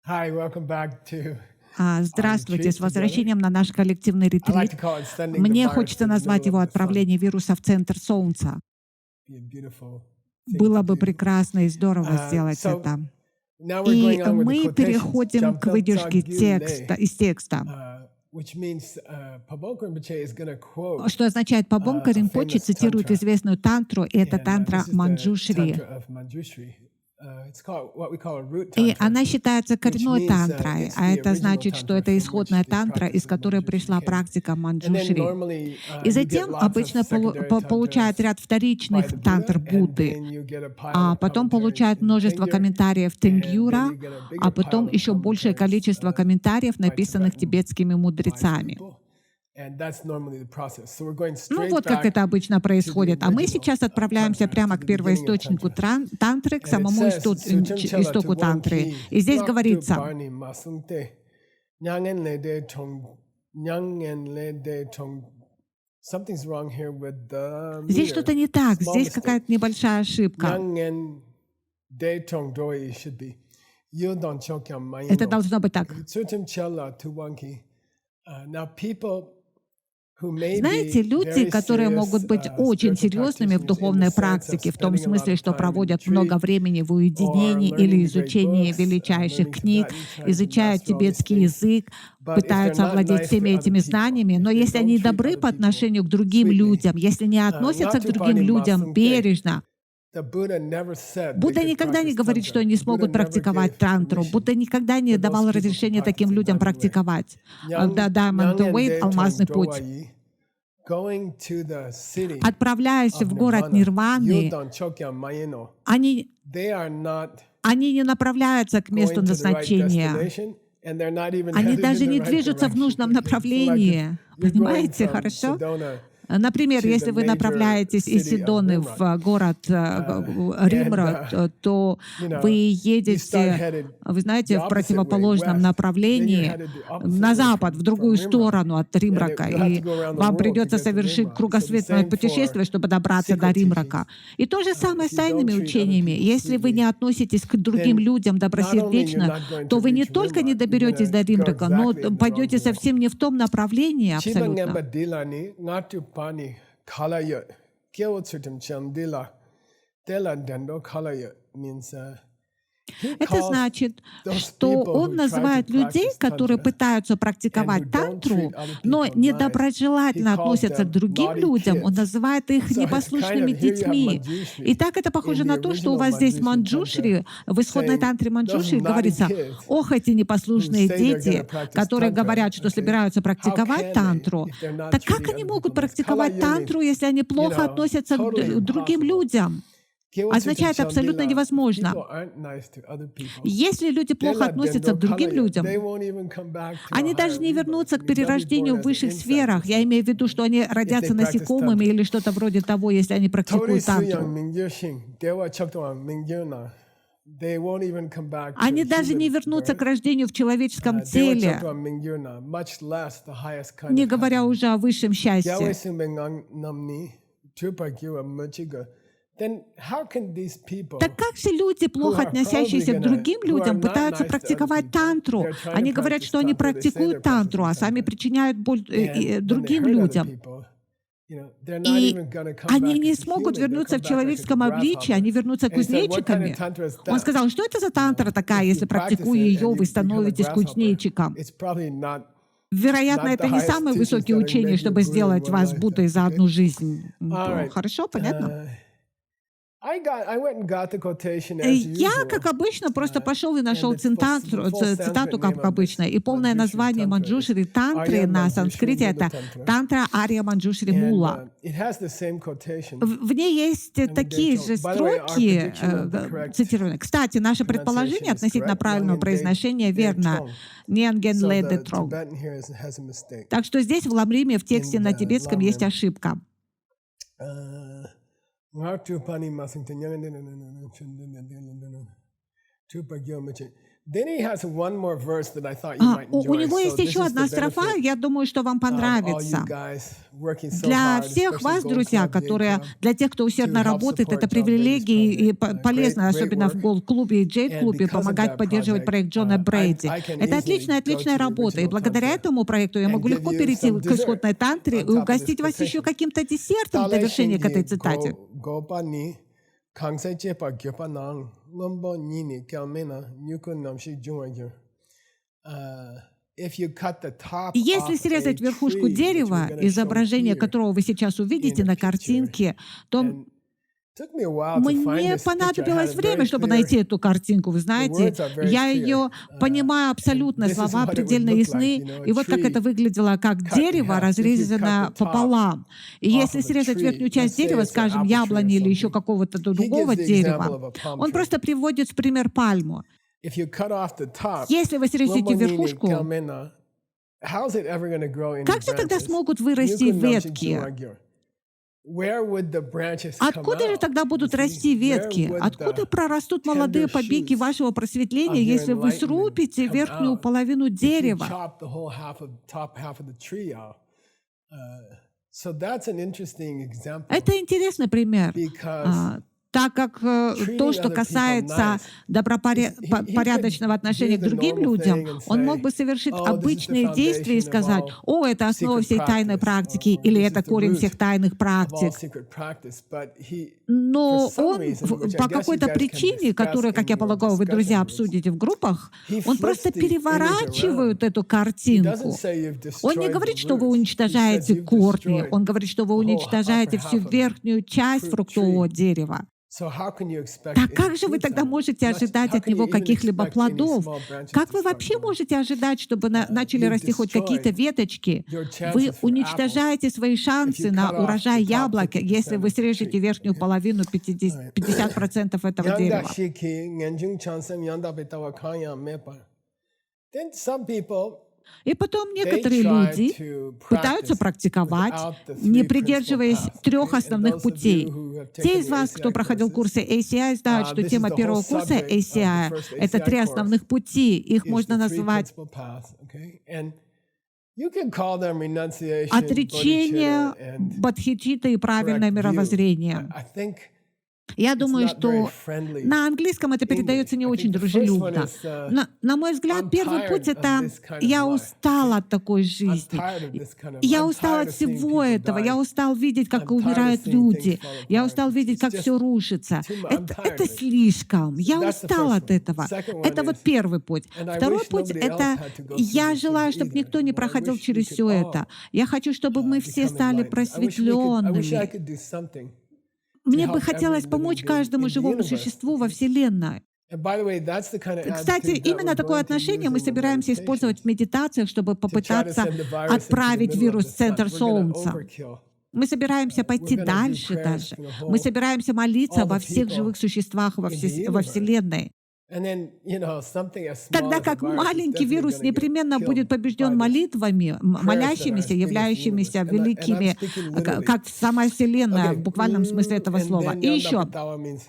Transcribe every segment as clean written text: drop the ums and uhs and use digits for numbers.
Hi, welcome back to our Здравствуйте, retreat с together. возвращением на наш коллективный I like ретрит. to call it sending the Мне virus хочется to the назвать middle его of the sun. отправление вируса в центр Солнца. Be a beautiful thing to Было бы do. прекрасно и здорово сделать So это. now we're И going on with the мы quotations. переходим к выдержке из текста, Which means Pabon Rinpoche is going to quote что означает Пабонка a Ринпоче famous цитирует tantra, известную тантру, и это and тантра this is the Манджушри. tantra of Manjushri. It's called what we call a root И tantra, она считается which коренной means тантрой, it's а the это original значит, что tantra это from which исходная the тантра, из practice of которой Manjushri пришла came. практика And then Манджушри. normally И you get затем lots of обычно secondary получает tantras ряд by вторичных the тантр Buddha, and Будды, then you get a pile а of потом commentaries получает in множество Tengyur, комментариев and then Тенгюра, you get a а bigger потом pile of еще большее commentaries количество комментариев, by написанных Tibetan тибетскими wise мудрецами. people. And that's normally the process. So we're going Ну straight вот как back это обычно to the происходит. А мы original сейчас отправляемся tantra, прямо to к the beginning of первоисточнику tantra. тантры, к And it самому says, "Sucham chela истоку tu тантры. wonki, И здесь nak tu говорится, parni masungte, nyangen le de tong." Something's wrong here with the здесь meter. что-то не так, Small здесь mistake. какая-то небольшая ошибка. Nyangen de tong doi should be. Yodon chokyam Это mayino. должно быть так. Sucham chela tu wonki. Now people who may Знаете, be люди, very которые serious могут быть очень spiritual серьезными в practitioners in the духовной sense of практике, в том spending a lot смысле, of что time in проводят много retreat времени в or уединении learning или the great изучении books, величайших learning книг, Tibetan, trying to изучают master all these тибетский things. язык, But if they're пытаются not овладеть nice всеми to other этими people, знаниями, if но they если don't они treat добры other по people отношению к другим sweetly, людям, если не относятся к not to другим parni людям masungte, бережно, the Buddha never said they Будда could никогда не practice говорит, что tantra. они The Buddha смогут never практиковать gave тантру. permission Будда никогда не for those давал people to разрешения practice таким it людям that way. практиковать. Diamond Nyangen Way, de алмазный tong путь. doai, going to the city Отправляясь of в город Nirvana, Нирваны, Yodon Chokyam Mayeno, они they are not не направляются к месту going to the right назначения. destination, and they're not even Они headed in даже the не right движутся в direction. нужном Okay? So like if направлении. you're going Понимаете, from хорошо? Sedona Например, to the если вы major направляетесь из city of Сидоны Rimrock, в город and Римрод, то you know, вы you start едете, headed вы the знаете, в opposite way, противоположном west, then you're направлении headed the opposite на way запад, в from другую Rimrock, сторону от and Римрака, you'll have to и go around the вам world to придется get to совершить Rimrock. So the кругосветное same путешествие, for чтобы добраться до secret teachings. Римрака. И то же самое If с you don't тайными treat other учениями. people Если вы не sweetly, относитесь к другим then людям not only you're добросердечно, not going то to вы не reach только не Rimrock, you're доберетесь going до to go Римрака, но exactly in the wrong пойдете direction. совсем не в том направлении Chiba абсолютно. ngamba dilani ngatu pani khalaya kyo tsutum chandila dela dendo khalaya means he Это calls значит, those что people он who try to называет людей, practice которые tantra пытаются and who практиковать don't тантру, treat other но people nice. He недоброжелательно calls относятся к them другим naughty людям, он kids. называет их So it's kind непослушными of here you have детьми. И Manjushri так это in похоже the на то, что у original вас здесь в Manjushri tantra Манджушри, в исходной saying тантре those Манджушри naughty говорится: kids «Ох, эти who непослушные say they're going to дети, practice которые tantra, говорят, что okay? собираются How практиковать can they тантру». if they're not Так как treating они other могут people nice? практиковать Kala means, тантру, если они плохо относятся к totally другим impossible. людям? Означает абсолютно If невозможно. people aren't nice to other people, Если люди плохо относятся к другим людям, they won't even come back to a они даже higher не rebirth. вернутся I к mean, they'll be перерождению born в as an высших insect or сферах. Я something. имею в виду, что они If they родятся practice насекомыми tantra. или что-то вроде того, если они Tori практикуют suyang тантру. mingyo shing, dewa chaktoang mingyo na. They won't even come back to Они a даже не human вернутся к birth. рождению в человеческом Dewa теле, chaktoang mingyo na, much less the highest kind не of говоря happiness. уже о высшем Dewa счастье. sumbengang namni, trupagyo amachiga. Then how can these people Так как же люди, плохо относящиеся к другим людям, пытаются практиковать тантру? Они говорят, что они практикуют тантру, а сами причиняют боль другим людям. И они не смогут вернуться в человеческом обличии, они вернутся кузнечиками. Он сказал, что это за тантра такая, если практикуя ее, вы становитесь кузнечиком? Вероятно, это не самые высокие учения, чтобы сделать вас Буддой за одну жизнь. Хорошо, понятно? Я, как обычно, просто пошел и нашел цитату, как обычно, и полное название Манджушри тантры на санскрите — это тантра Арья Манджушри Мула. В ней есть такие же строки, цитированные. Кстати, наше предположение относительно правильного произношения верно. Ньянген ле де трог. Так что здесь в ламриме, в тексте на тибетском, есть ошибка. Then he has one more verse that I thought you might У enjoy. него So есть this еще is одна the строфа, benefit я думаю, что вам of all you понравится. guys working so Для hard, всех especially вас, Gold друзья, Club, Jade для тех, кто to усердно help работает, это support John Brady's привилегии и project. полезно, Great особенно в work. Голд-клубе и Джейд-клубе, And because of помогать that поддерживать project, проект Джона Брейди. I can Это easily go отличная to the работа, и original благодаря tantra этому проекту я and могу give легко you перейти some к исходной dessert тантре on и top of угостить this вас еще quotation. каким-то десертом в Tale довершение к этой shinji цитате. go ni kangse chepa gyopa nang lombo nini kyamena nyuku namshi jungagyo. If you cut the top Если off a срезать верхушку tree, which we're дерева, going to show изображение here которого вы сейчас in увидите the на picture, картинке, то and took me a while to find мне this picture. I had понадобилось it время, very чтобы clear. найти эту картинку. Вы The знаете, words are very я clear. ее понимаю And абсолютно, this is слова what it would предельно look like, ясны. you know, a И вот как это tree выглядело, как cut in дерево half. If you cut разрезано the top пополам. И off если of a срезать верхнюю tree, let's часть say дерева, it's an скажем, apple tree or яблони или еще something, какого-то he другого gives the example дерева, of a palm он tree. просто приводит в пример пальму. If you cut off the top, Если вы срежете lombo nini верхушку, kyamena, how's it ever going to grow any как же тогда branches? смогут вырасти Nyuku namshi ветки? jungagyo. Where would the branches come Откуда же out? тогда будут You see, расти where ветки? would Откуда the прорастут молодые tender побеги shoots вашего просветления, of your если вы enlightenment срубите come верхнюю out половину if you дерева? chop the whole top half of the tree out? So that's an interesting example Это интересный пример, because так как то, treating что other people касается nice, he добропорядочного could отношения do к the другим normal людям, thing and он мог say, бы совершить oh, this is the обычные действия и foundation of сказать, all о, это основа secret всей тайной practice, практики, or или this это is the корень root всех тайных of all практик. secret practice. But he, for Но some он reason, which I по guess you какой-то guys can причине, discuss которую, как in я your полагаю, вы, друзья, discussion groups, обсудите в группах, he он flips просто the image переворачивает around. эту He картинку. doesn't say you've Он не destroyed the говорит, что вы roots. He says уничтожаете you've корни, destroyed он говорит, что вы the whole upper уничтожаете всю half of the верхнюю часть fruit фруктового tree. дерева. So how can you expect Так any как же вы fruits тогда out of it? можете ожидать How от can you него even каких-либо expect any плодов? small branches Как to вы start вообще growing? можете ожидать, чтобы начали You've расти хоть какие-то destroyed веточки? your Вы chances for apples уничтожаете свои if шансы you на cut off урожай the top яблок, если 50% вы of the срежете tree. верхнюю Okay? половину All right. 50% этого Yanda дерева. shiki, ngenjung chansam yanda betawa kanya mepa. Then some people И потом they некоторые try люди to пытаются practice практиковать, without the не three principal придерживаясь paths. трех Okay? And основных those of you путей. who have Те taken из the вас, кто ACI проходил courses, курсы ACI, знают, что this is тема the whole первого курса subject of the ACI first — это три ACI course основных пути. Их is можно the three назвать principal paths. Okay? And you can call them renunciation, отречение, bodhicitta, and бодхичитта и правильное correct view. мировоззрение. I think Я it's думаю, not very что friendly на английском это передается English. не I очень think the first one дружелюбно. is На мой взгляд, I'm первый tired путь — of это this kind of «я life. устал от такой I'm жизни». tired of this kind of Я I'm устал tired от of seeing всего people этого. Я die. устал видеть, как I'm tired of умирают seeing люди. things fall Я apart. устал видеть, It's как just все рушится. too much. I'm tired Это of it. слишком. Я That's the устал first от one. этого. Second one Это вот is, первый путь. and I Второй wish путь — nobody else это had to go through я these желаю, things чтобы either. никто не I проходил wish we через could все all это. Я хочу, чтобы мы все become стали enlightened. I wish I просветленными. could do something. Мне бы help хотелось every living помочь being каждому in the живому universe, существу во okay? Вселенной. And by the way, that's the kind of Кстати, attitude that именно we're такое going to отношение use мы in the собираемся использовать в meditations медитациях, чтобы to try to попытаться send the virus into the отправить middle of вирус the в центр sun. We're going to Солнца. overkill. Мы собираемся We're пойти going to do дальше prayers даже. for the Мы whole, собираемся молиться all обо the всех people живых существах во in the во universe. Вселенной. And then, something as small Тогда as a как virus is маленький definitely вирус going to get непременно будет killed побежден by the молитвами, prayers that are молящимися, as big as the universe. являющимися And I'm великими, speaking literally. как сама Вселенная, Okay. в буквальном смысле этого And слова. then И еще Yandapitawa means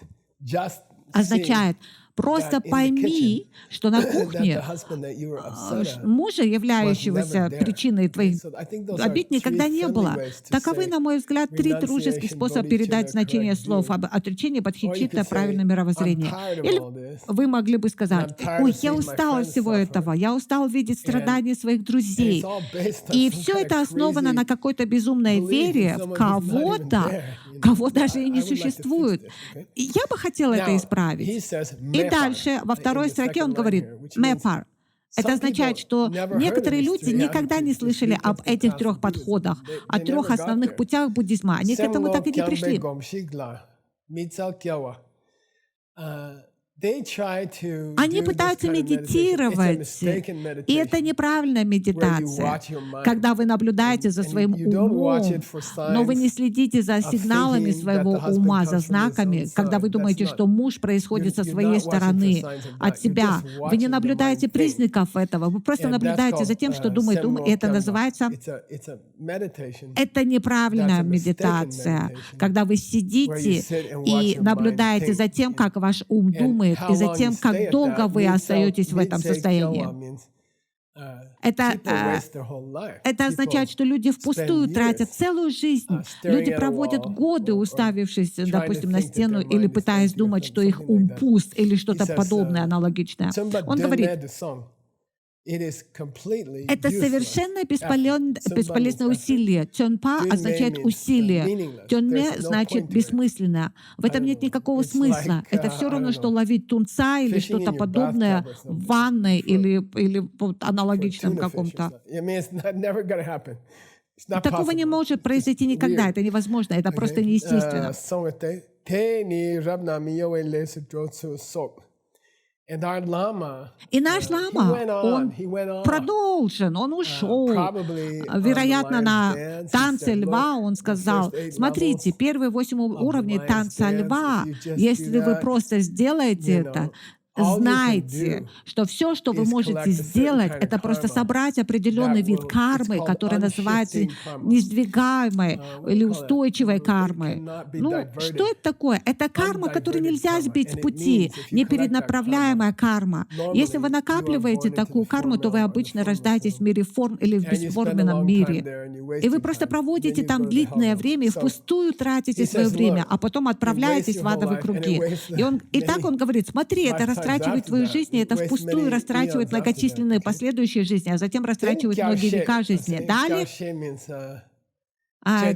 just seeing означает: просто that in the пойми, что на that the кухне husband that you were upset at мужа, was never являющегося there. причиной твоих So I think those are обид, никогда three не friendly было. ways to Таковы, say на мой взгляд, три дружеских renunciation, способа передать bodhicitta, значение correct слов view. об отречении, Or you бодхичитта, could say, правильное I'm мировоззрение. tired of Или all this. вы могли бы сказать: I'm tired ой, of я seeing my устал от friends всего suffer. этого, я устал видеть And, страдания своих and друзей. it's all based on И some все kind это of основано на crazy какой-то безумной belief in вере в someone who's not even кого-то, there. кого даже и не I would like to fix существует. this, okay? И я бы хотела это Now, he исправить. says И mepar дальше, во in второй the строке он second line говорит here, which means «мепар». Это some означает, people что never heard of некоторые these люди three никогда не attitudes, these слышали three об principal этих paths трех of Buddhism. подходах, о They трех never got основных there. путях буддизма. Они к этому так и не Semlo пришли. kyambe gomshigla, mitsal kyawa. They try to Они do this пытаются kind of meditation. It's a медитировать, mistaken и это meditation неправильная where you медитация, watch your mind. когда вы наблюдаете за своим And you don't watch умом, it for но вы не signs следите за of сигналами thinking своего that the husband ума, comes за from his знаками, own когда вы side. думаете, That's что муж происходит со you're своей not watching for стороны, signs of от that. You're себя. just Вы не watching the наблюдаете mind think. признаков этого, вы просто And that's наблюдаете за called тем, что думает ум, и это semlo называется kyamba. It's a meditation это неправильная That's a mistaken медитация, meditation, когда вы where you сидите sit and watch и your mind наблюдаете за think. тем, как ваш ум And думает, думает, и затем, как долго вы остаетесь в этом состоянии. Это означает, что люди впустую тратят целую жизнь. Люди проводят годы, уставившись, допустим, на стену или пытаясь думать, что их ум пуст или что-то подобное, аналогичное. Он говорит, это совершенно бесполезное усилие. Тёнпа означает усилие. Тёнме значит бессмысленное. В этом нет никакого смысла. Это все равно, что ловить тунца или что-то подобное в ванной или аналогичном каком-то. Такого не может произойти никогда. Это невозможно. Это просто неестественно. И наш лама, он продолжен, он ушел. Вероятно, на танце льва он сказал, смотрите, первые 8 уровней танца льва, если вы просто сделаете это, знайте, что все, что вы можете сделать, это просто собрать определенный вид кармы, который называется несдвигаемой или устойчивой кармой. Ну, что это такое? Это карма, которую нельзя сбить с пути, неперенаправляемая карма. Если вы накапливаете такую карму, то вы обычно рождаетесь в мире форм или в бесформенном мире. И вы просто проводите там длительное время и впустую тратите свое время, а потом отправляетесь в адовые круги. И так он говорит, смотри, это растрачивает твою жизнь, и это впустую растрачивает многочисленные последующие жизни, а затем растрачивает многие века жизни. Далее,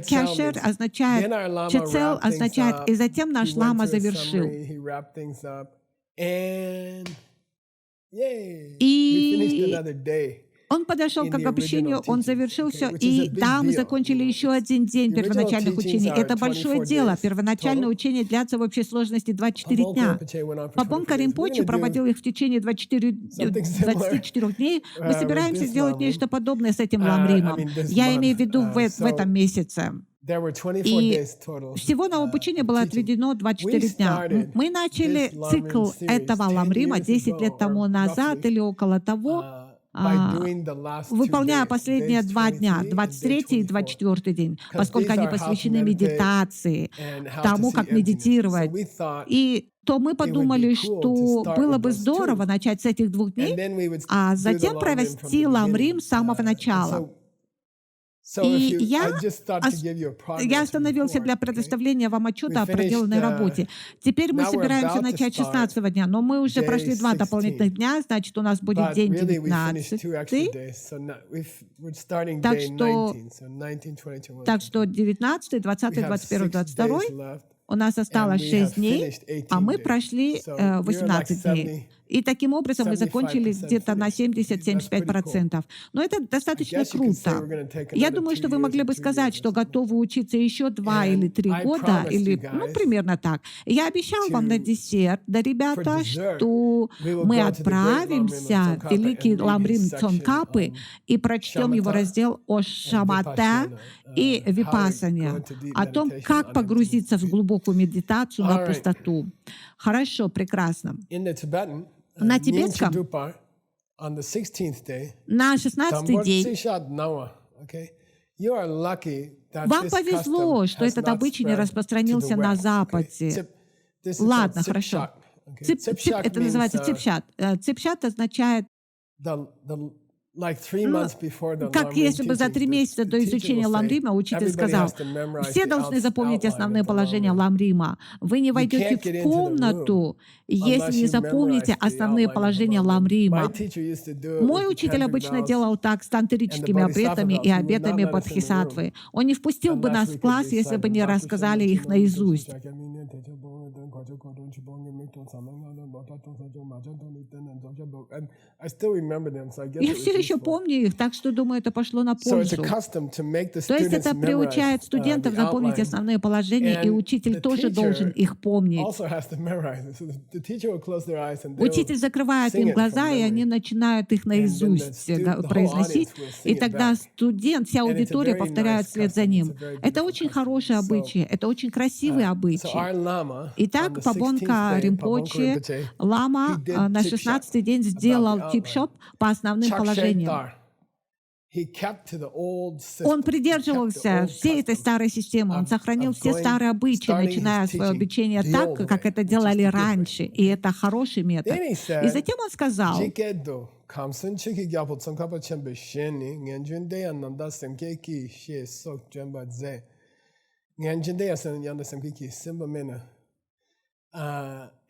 кяшер означает, чецел означает, и затем наш лама завершил. И он подошел к обобщению, он завершил все, и да, мы закончили еще один день первоначальных учений. Это большое дело. Первоначальное учение длятся в общей сложности 24 дня. Пабонка Ринпоче проводил их в течение 24 дней. Мы собираемся сделать нечто подобное с этим Ламримом. Я имею в виду в этом месяце. И всего на обучение было отведено 24 дня. Мы начали цикл этого Ламрима 10 лет тому назад или около того, выполняя последние 2 дня, 23 и 24 день, поскольку они посвящены медитации, тому, как медитировать. И то мы подумали, что было бы здорово начать с этих 2 дней, а затем провести Ламрим с самого начала. И я остановился для предоставления вам отчета о проделанной работе. Теперь мы собираемся начать 16-го дня, но мы уже прошли 2 дополнительных дня, значит, у нас будет день 19. Так что 19, 20, 21, 22 у нас осталось 6 дней, а мы прошли 18 дней. И таким образом мы закончили где-то на 70-75%. Но это достаточно круто. Я думаю, что вы могли бы сказать, что готовы учиться еще 2 или 3 года, или, примерно так. Я обещал вам на десерт, да, ребята, что мы отправимся в Великий Ламрим Цонкапы и прочтем его раздел о Шамата и Випассане, о том, как погрузиться в глубокую медитацию на пустоту. Хорошо, прекрасно. На тибетском на 16-й день вам повезло, что этот обычай не распространился на Западе. Ладно, хорошо. Это называется ципшат. Ципшат означает, как если бы за 3 месяца до изучения Ламрима учитель сказал, все должны запомнить основные положения Ламрима. Вы не войдете в комнату, если не запомните основные положения Ламрима. Мой учитель обычно делал так с тантрическими обетами и обетами бодхисаттвы. Он не впустил бы нас в класс, если бы не рассказали их наизусть. Я все еще помню их, так что, думаю, это пошло на пользу. То есть это приучает студентов запомнить основные положения, и учитель тоже должен их помнить. Учитель закрывает им глаза, и они начинают их наизусть произносить, и тогда студент, вся аудитория повторяет вслед за ним. Это очень хороший обычай, это очень красивый обычай. Итак, Пабонка Ринпоче, лама, на 16-й день сделал типшоп по основным положениям. Он придерживался всей этой старой системы, он сохранил все старые обычаи, начиная свое обучение так, как это делали раньше, и это хороший метод. И затем он сказал,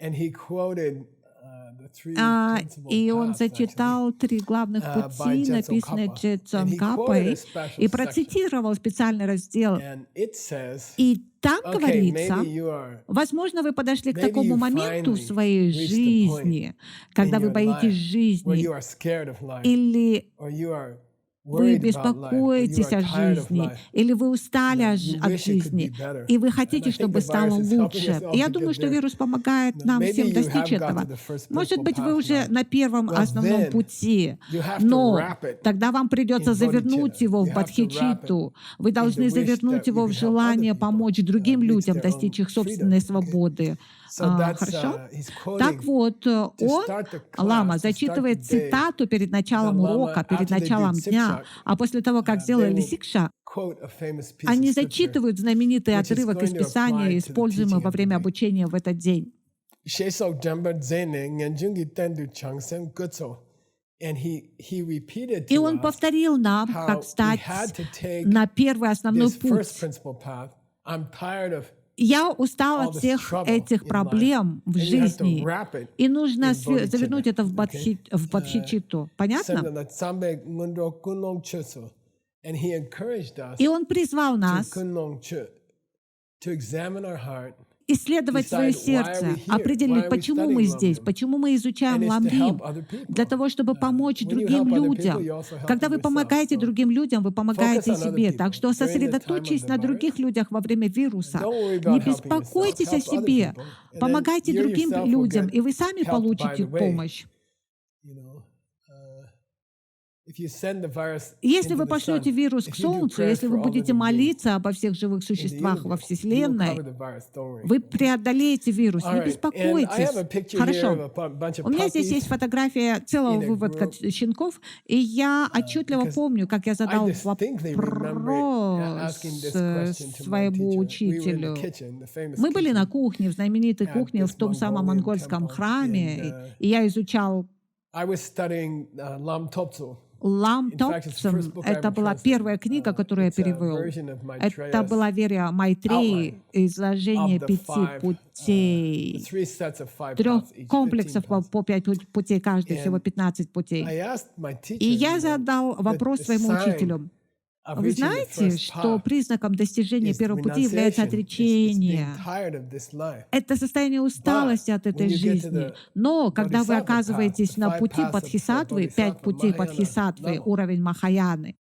and he quoted и он зачитал 3 главных пути, написанные Джетсон Капой, и процитировал специальный раздел. И там говорится, возможно, вы подошли к такому моменту в своей жизни, когда вы боитесь жизни, или вы беспокоитесь о жизни, или вы устали от жизни, и вы хотите, чтобы стало лучше. И я думаю, что вирус помогает нам всем достичь этого. Может быть, вы уже на первом основном пути, но тогда вам придется завернуть его в бодхичитту. Вы должны завернуть его в желание помочь другим людям достичь их собственной свободы. Хорошо? Так вот, лама зачитывает цитату перед началом урока, перед началом дня, а после того, как сделали сикша, они зачитывают знаменитый отрывок из Писания, используемый во время обучения в этот день. И он повторил нам, как встать на первый основной путь. Я устал от всех этих проблем в жизни, и нужно завернуть это в бодхичитту. Понятно? И он призвал нас исследовать свое сердце, определить, почему мы здесь, почему мы изучаем ламрим, для того, чтобы помочь другим людям. Когда вы помогаете другим людям, вы помогаете себе. Так что сосредоточьтесь на других людях во время вируса. Не беспокойтесь о себе. Помогайте другим людям, и вы сами получите помощь. Если вы пошлете вирус к Солнцу, если вы будете молиться обо всех живых существах во Вселенной, вы преодолеете вирус, не беспокойтесь. Хорошо. У меня здесь есть фотография целого выводка щенков, и я отчетливо помню, как я задал вопрос своему учителю. Мы были на кухне, в знаменитой кухне, в том самом монгольском храме, и я изучал Лам Топсом. Это была первая книга, которую я перевел. Это была Верия Майтреи, изложение 5 путей, 3 комплексов по 5 путей, каждый всего 15 путей. И я задал вопрос своему учителю. Вы знаете, что признаком достижения первого пути является отречение? Это состояние усталости от этой жизни. Но когда вы оказываетесь на пути бодхисаттвы, 5 путей бодхисаттвы, уровень Махаяны,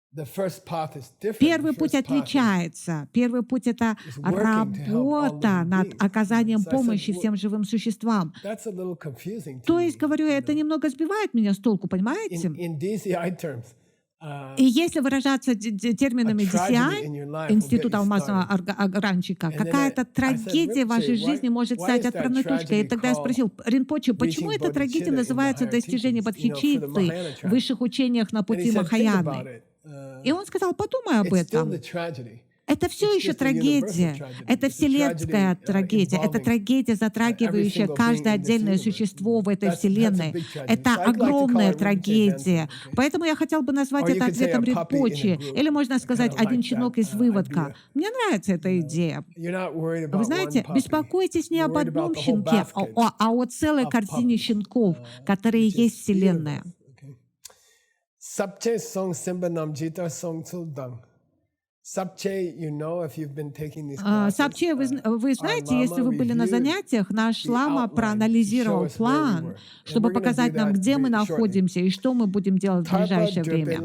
первый путь отличается. Первый путь — это работа над оказанием помощи всем живым существам. То есть, говорю, это немного сбивает меня с толку, понимаете? И если выражаться терминами DCI, Института алмазного огранчика, какая-то трагедия в вашей жизни может стать отправной точкой. И тогда я спросил, Ринпоче, почему эта трагедия называется достижение бодхичитты в высших учениях на пути Махаяны? И он сказал, подумай об этом. Это все еще трагедия. Это вселенская трагедия. Это трагедия, затрагивающая каждое отдельное существо в этой вселенной. Это огромная трагедия. Поэтому я хотел бы назвать это ответом Ринпоче. Или можно сказать, один щенок из выводка. Мне нравится эта идея. Вы знаете, беспокойтесь не об одном щенке, а о целой корзине щенков, которые есть вселенная. Сапче, вы знаете, если вы были на занятиях, наш лама проанализировал план, чтобы показать нам, где мы находимся и что мы будем делать в ближайшее время.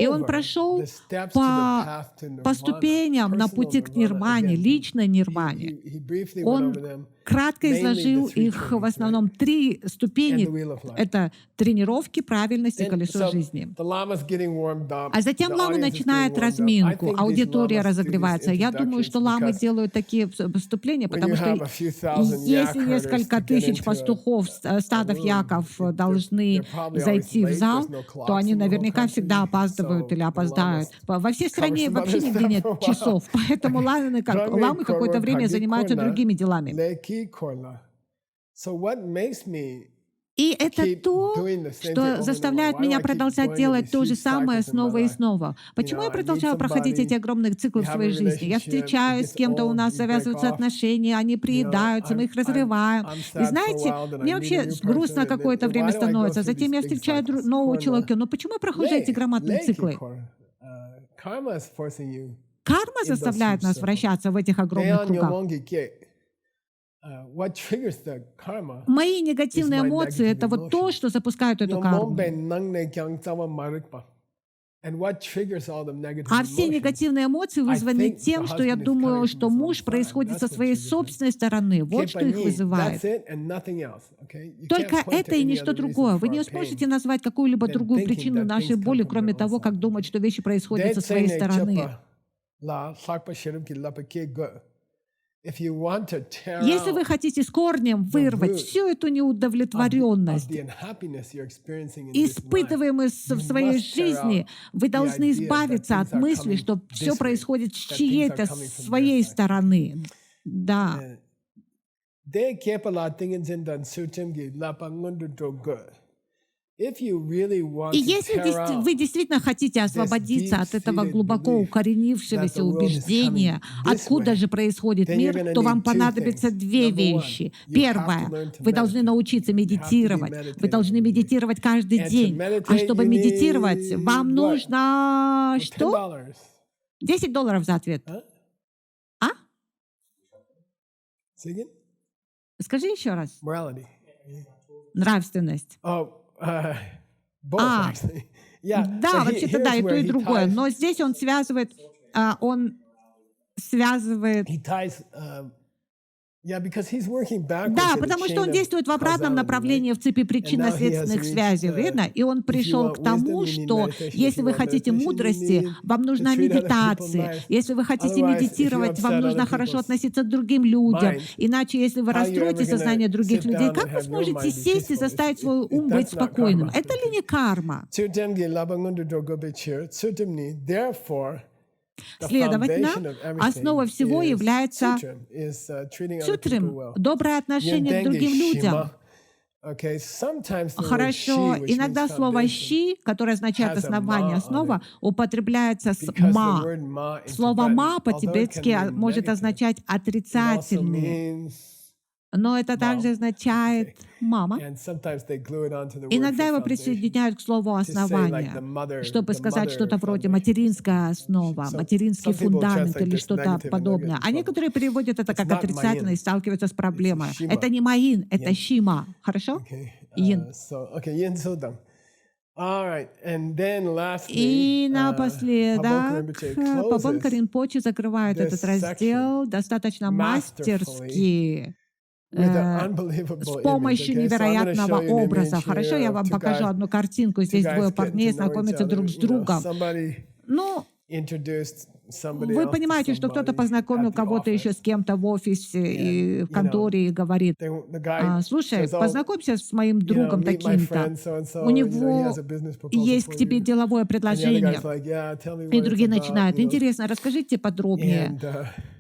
И он прошел по ступеням на пути к нирване, личной нирване. Он кратко mainly изложил the three их в traits, основном right? 3 And the ступени. wheel of life. Это тренировки, правильность и And колесо so жизни. the lama's getting warmed up. А затем The лама audience is getting начинает warmed up. I разминку, think these аудитория lamas do these разогревается. Я думаю, что introductions ламы because делают такие выступления, when you потому что have a few thousand yak если herders несколько to get тысяч into пастухов, a стадов room, яков they're должны probably always зайти в late. зал, There's no то clocks они in the whole наверняка всегда country. опаздывают или So the опоздают. lamas Во всей cover стране some вообще other нигде stuff нет for a while. часов, поэтому ламы какое-то время занимаются другими делами. Leki korla. So what makes me И это keep то, doing the same thing что over and заставляет over? Why do меня I keep продолжать going in делать these то же huge самое cycles in my снова и life? снова. Почему я I meet продолжаю проходить эти somebody, огромные циклы we в have a своей жизни? Я relationship, it встречаюсь с gets кем-то, у old, нас we break завязываются off. отношения, они приедаются, мы их разрываем. I'm И sad for a знаете, while, then I мне meet a вообще new грустно person, and какое-то then время why do I go становится. through Затем these я big встречаю cycles? нового Korla. человека. Но почему я прохожу эти громадные циклы? Karma is forcing you Карма in those заставляет huge нас circles. вращаться в этих огромных Dayan кругах. Yomongi Ke, what triggers the karma Мои is негативные my эмоции — negative это вот то, emotions. что запускает эту карму. Nyomombe nangne kyang tsawa marikpa. And what triggers all the negative А все emotions? негативные эмоции вызваны тем, что я думаю, что муж происходит со своей собственной стороны. Вот что их вызывает. Только это и ничто другое. Вы не сможете назвать какую-либо другую причину нашей боли, кроме того, как думать, что вещи происходят со своей стороны. Если вы хотите с корнем вырвать всю эту неудовлетворенность, испытываемую в своей жизни, вы должны избавиться от мысли, что все происходит с чьей-то своей стороны. Да. И если вы действительно хотите освободиться от этого глубоко укоренившегося убеждения, откуда же происходит мир, то вам понадобятся 2 вещи. Первое, вы должны научиться медитировать. Вы должны медитировать каждый день. А чтобы медитировать, вам нужно что? $10 за ответ. А? Скажи еще раз. Нравственность. Да, вообще-то да, и то, и другое. Но здесь он связывает. Да, потому что он действует в обратном направлении в цепи причинно-следственных связей, верно? И он пришел к тому, что если вы хотите мудрости, вам нужна медитация. Если вы хотите медитировать, вам нужно хорошо относиться к другим людям. Иначе, если вы расстроите сознание других людей, как вы сможете сесть и заставить свой ум быть спокойным? Это ли не карма? Следовательно, основой всего является сутрим, доброе отношение к другим людям. Хорошо, иногда слово «щи», которое означает «основание», «основа», употребляется с «ма». Слово «ма» по-тибетски может означать «отрицательный». Но это также означает «мама». Иногда его присоединяют к слову «основание», чтобы сказать что-то вроде «материнская основа», «материнский фундамент» или что-то подобное. А некоторые переводят это как отрицательно и сталкиваются с проблемой. Это не маин, это «щима». Хорошо? Йин. И напоследок Пабонка Ринпоче закрывает этот раздел достаточно мастерски, с помощью невероятного образа. Хорошо, я вам покажу одну картинку. Здесь 2 парней знакомятся друг с другом. Ну, вы понимаете, что кто-то познакомил кого-то еще с кем-то в офисе и в конторе и говорит: слушай, познакомься с моим другом таким-то. У него есть к тебе деловое предложение. И другие начинают: интересно, расскажите подробнее.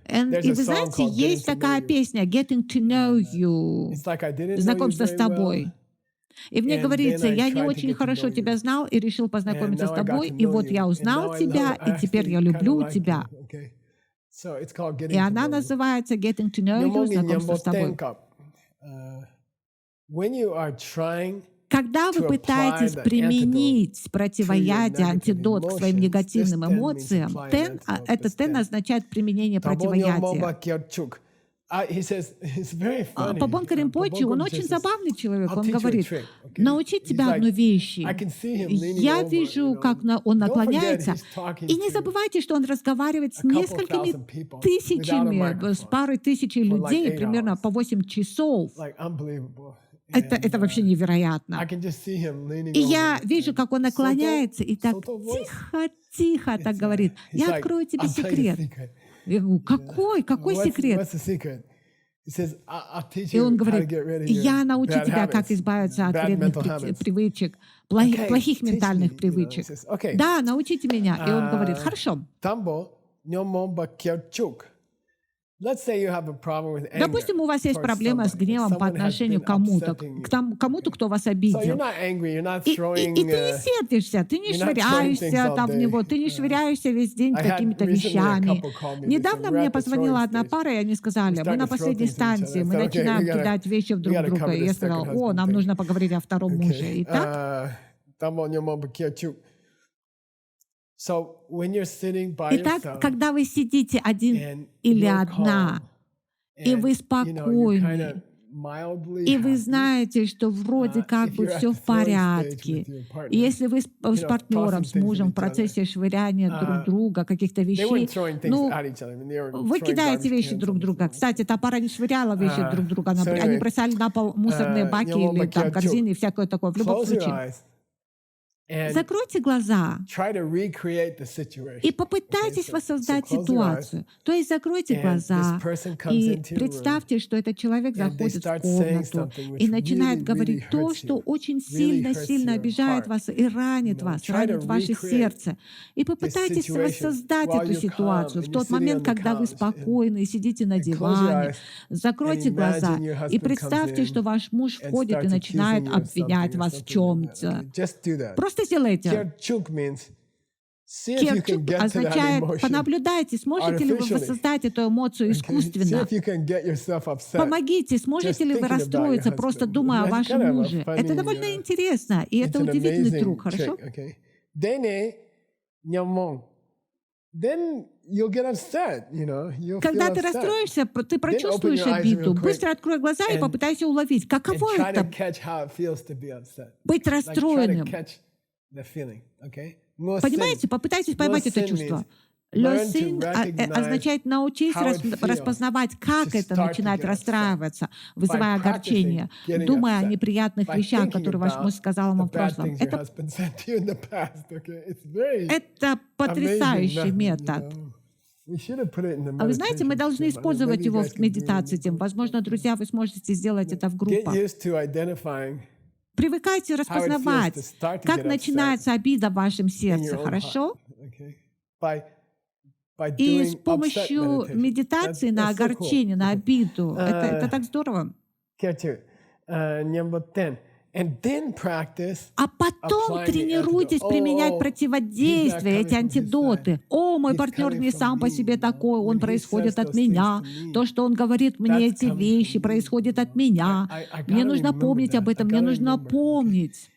И вы знаете, есть такая песня «Getting to know you», знакомство с тобой. И в ней говорится: я не очень хорошо тебя знал и решил познакомиться с тобой, и вот я узнал тебя, и теперь я люблю тебя. И она называется «Getting to know you», знакомство с тобой. Когда вы пытаетесь применить противоядие, антидот к своим негативным эмоциям, это «тен» означает применение противоядия. he says, it's very funny. Пабонка Ринпоче, он Pabonka очень says, забавный человек. "I'll Он teach you a говорит, trick, okay?" научить He's тебя like, одной вещи. I can see him leaning Я over, вижу, как он Don't forget, наклоняется. he's talking И не to забывайте, что он разговаривает с a couple несколькими thousand people without a тысячами, с microphone. парой тысяч for like людей 8 примерно hours. по 8 часов. Like unbelievable. Это вообще I невероятно. can just see him leaning И я over. вижу, как он наклоняется и так тихо так говорит. Я открою тебе секрет. Я говорю, какой секрет? What's the secret? He says, I'll teach И you он how to говорит, get rid of я your научу bad тебя, как habits, избавиться от bad вредных mental habits. привычек, Okay, плохих teach ментальных me, привычек. He says, okay. Да, научите меня. И он говорит, хорошо. Tambo, nyomomba kyachuk. Let's say you have a problem with anger Допустим, у вас есть towards проблема с somebody. гневом по Someone has отношению been к кому-то, upsetting you. к кому-то, кто вас So you're обидел. not angry, you're not И throwing. ты не сердишься, ты не you're not throwing швыряешься things там в all него, day. ты не швыряешься весь день I had какими-то recently a вещами. couple called me. They said, Недавно "We're мне at the позвонила throwing одна stage. пара, и они сказали, мы starting на to throw последней things at each other." станции, I мы said, "Okay, начинаем we gotta- кидать вещи в друг we gotta друга. cover И я this сказала, second о, husband нам thing." нужно поговорить о втором муже. Okay. Итак, Tambo, nyomomba kyachuk. So when you're sitting by итак, yourself когда вы сидите один and или you're одна, calm, и and, вы you're спокойны, kinda mildly и вы happy, знаете, что вроде как if бы you're at все the в throwing stage порядке. with your partner, И если вы с партнером, tossing с things at мужем в each other, процессе швыряния друг друга, каких-то they вещей, weren't throwing things ну, at each other. I mean, they were вы throwing кидаете garbage вещи cans друг on the друга. floor. Кстати, та пара не швыряла вещи друг друга. So Они anyway, бросали на пол мусорные баки nyomomba или там kyachuk. корзины и всякое такое. В любом Close your случае, eyes and закройте глаза try to recreate the situation. и попытайтесь Okay, so воссоздать close your eyes, ситуацию. То есть закройте and глаза this person comes и into your room, представьте, что этот человек and they заходит в start saying комнату something which и начинает really, говорить really то, hurts что you, очень really hurts сильно your обижает heart. вас и ранит вас, Try to ранит ваше recreate сердце. И this попытайтесь situation воссоздать while эту you're calm ситуацию and в you're тот sitting момент, on the когда вы couch спокойны и сидите на and close your диване. eyes Закройте and глаза imagine your и husband представьте, comes что in ваш муж and входит и starts начинает accusing you of обвинять something or вас в something like that. чем-то. Okay, just do that. Просто сделайте. Kyachuk means see if you can Керчук get to that означает, emotion понаблюдайте, сможете ли вы artificially. воссоздать эту эмоцию Okay? See искусственно. if you can get yourself upset. Помогите, сможете just ли вы thinking about your расстроиться, просто husband. думая о That's вашем kind of a муже. Это funny, довольно интересно, и It's это an удивительный amazing трюк, хорошо? trick, okay? Dene nyamong. Then you'll get upset, you'll Когда feel ты upset. расстроишься, ты open прочувствуешь your eyes обиду. real quick Быстро открой глаза и and- попытайся уловить, And каково try to это catch how it feels to be upset. быть Like try to расстроенным. catch the feeling, okay? Понимаете, попытайтесь поймать это Sin чувство. means learn to Лёсин recognize означает научись how it feels распознавать, как to это start to начинает get upset расстраиваться, вызывая by огорчение, practicing getting думая о upset, неприятных by вещах, thinking которые ваш муж about сказал вам the в bad прошлом. things your Это husband said to you in the past, okay? It's very Это потрясающий amazing метод. We should have put it in the А вы знаете, мы meditation должны system. I mean, использовать maybe you его guys в can do it in медитации. the Тем, group. возможно, друзья, вы сможете сделать это в Get группах. used to identifying Привыкайте how it feels to распознавать, start to как get upset начинается обида в вашем in сердце, your own хорошо? heart, okay? By И doing с upset помощью meditation. медитации на That's so cool. огорчение, на обиду. Это так здорово. Catch it. Number 10. And then practice А потом applying the тренируйтесь antidote. применять Oh, противодействие, he's not эти coming from his антидоты. side. О, мой He's партнер coming не from сам по me, себе такой, он When he происходит says от those things меня. to me, То, что он говорит мне, that's эти coming вещи from me. происходят от меня. I Мне gotta нужно remember помнить об that. этом, I мне gotta нужно remember. помнить.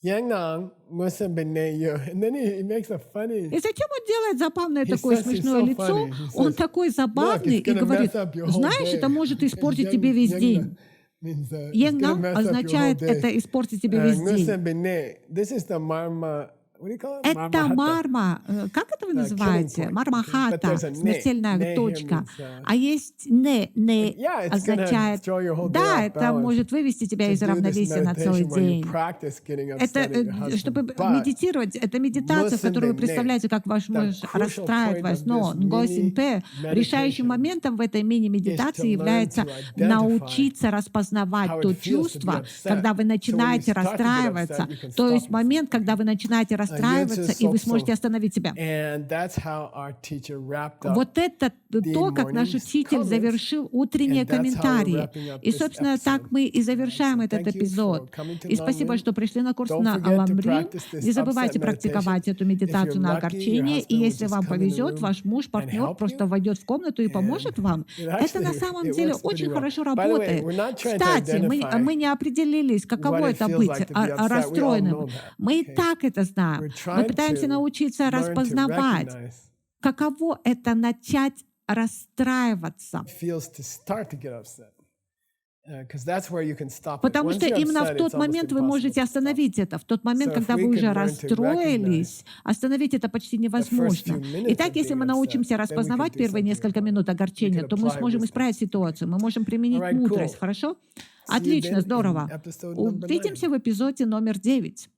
Yang Nang, Muslim Beneyo. And then he makes a funny. И затем он делает забавное He такое says he's смешное so лицо. funny. He Он says, такой забавный it's и gonna говорит, mess up your whole знаешь, day. это может испортить Yang- тебе весь Yang день. means, it's gonna Еңнам mess up your whole означает day. это испортить тебе весь день. Muslim Bene. This is the marma. What do you call it? Это марма, как это вы называете? point. Мармахата, But there's a ne. смертельная Ne here точка. means, А есть не Yeah, it's gonna означает, throw your whole day да, off это balance может вывести тебя to из do this равновесия на целый meditation where you день. practice getting Это, upset at your husband. чтобы But медитировать, это медитация, в которой вы представляете, как ваш муж расстраивает вас. Но Нгосинпе, решающим моментом в этой мини-медитации является научиться распознавать то чувство, когда вы начинаете расстраиваться, то есть момент, когда вы начинаете расстраиваться, и вы сможете остановить себя. And that's how our teacher wrapped up. Вот это то, как наш учитель завершил утренние комментарии. И, собственно, так мы и завершаем этот эпизод. И спасибо, что пришли на курс на Аламрин. Не забывайте практиковать эту медитацию на огорчение. И если вам повезет, ваш муж, партнер просто войдет в комнату и поможет вам. Это на самом деле очень хорошо работает. Кстати, мы не определились, каково это быть расстроенным. Мы и так это знаем. Мы пытаемся научиться распознавать, каково это начать расстраиваться. Потому что именно в тот момент вы можете остановить это. В тот момент, когда вы уже расстроились, остановить это почти невозможно. Итак, если мы научимся распознавать первые несколько минут огорчения, то мы сможем исправить ситуацию, мы можем применить мудрость, хорошо? Отлично, здорово. Увидимся в эпизоде номер 9.